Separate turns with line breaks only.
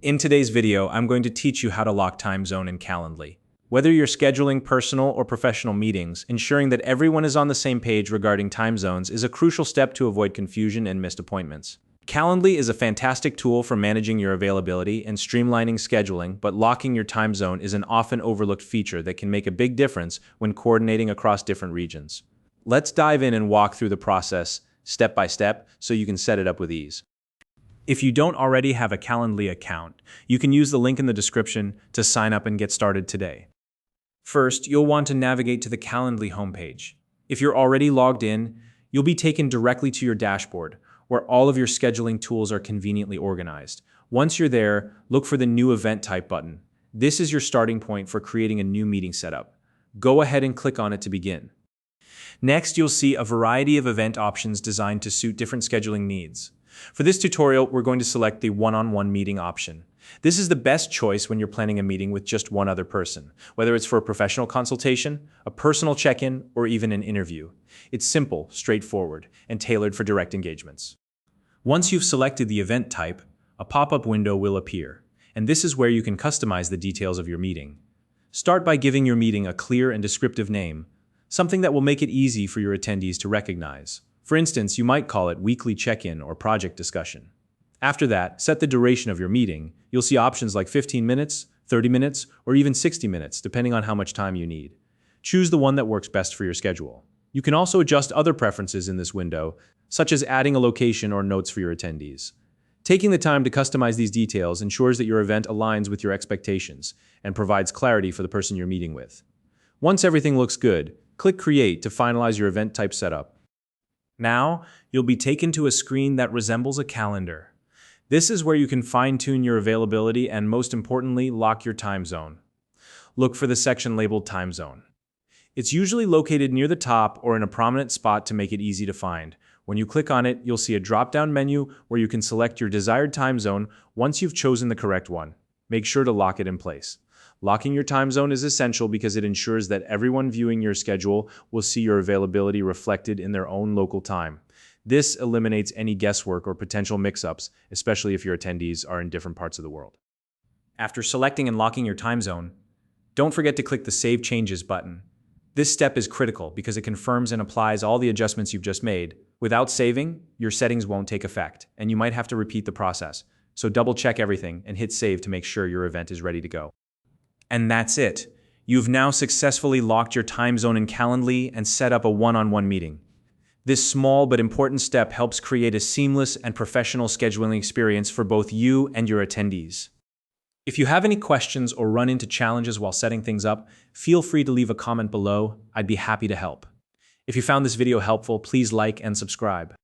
In today's video, I'm going to teach you how to lock time zone in Calendly. Whether you're scheduling personal or professional meetings, ensuring that everyone is on the same page regarding time zones is a crucial step to avoid confusion and missed appointments. Calendly is a fantastic tool for managing your availability and streamlining scheduling, but locking your time zone is an often overlooked feature that can make a big difference when coordinating across different regions. Let's dive in and walk through the process step by step so you can set it up with ease. If you don't already have a Calendly account, you can use the link in the description to sign up and get started today. First, you'll want to navigate to the Calendly homepage. If you're already logged in, you'll be taken directly to your dashboard, where all of your scheduling tools are conveniently organized. Once you're there, look for the New Event Type button. This is your starting point for creating a new meeting setup. Go ahead and click on it to begin. Next, you'll see a variety of event options designed to suit different scheduling needs. For this tutorial, we're going to select the one-on-one meeting option. This is the best choice when you're planning a meeting with just one other person, whether it's for a professional consultation, a personal check-in, or even an interview. It's simple, straightforward, and tailored for direct engagements. Once you've selected the event type, a pop-up window will appear, and this is where you can customize the details of your meeting. Start by giving your meeting a clear and descriptive name, something that will make it easy for your attendees to recognize. For instance, you might call it weekly check-in or project discussion. After that, set the duration of your meeting. You'll see options like 15 minutes, 30 minutes, or even 60 minutes, depending on how much time you need. Choose the one that works best for your schedule. You can also adjust other preferences in this window, such as adding a location or notes for your attendees. Taking the time to customize these details ensures that your event aligns with your expectations and provides clarity for the person you're meeting with. Once everything looks good, click Create to finalize your event type setup. Now, you'll be taken to a screen that resembles a calendar. This is where you can fine-tune your availability and, most importantly, lock your time zone. Look for the section labeled Time Zone. It's usually located near the top or in a prominent spot to make it easy to find. When you click on it, you'll see a drop-down menu where you can select your desired time zone once you've chosen the correct one. Make sure to lock it in place. Locking your time zone is essential because it ensures that everyone viewing your schedule will see your availability reflected in their own local time. This eliminates any guesswork or potential mix-ups, especially if your attendees are in different parts of the world. After selecting and locking your time zone, don't forget to click the Save Changes button. This step is critical because it confirms and applies all the adjustments you've just made. Without saving, your settings won't take effect, and you might have to repeat the process. So double-check everything and hit Save to make sure your event is ready to go. And that's it. You've now successfully locked your time zone in Calendly and set up a one-on-one meeting. This small but important step helps create a seamless and professional scheduling experience for both you and your attendees. If you have any questions or run into challenges while setting things up, feel free to leave a comment below. I'd be happy to help. If you found this video helpful, please like and subscribe.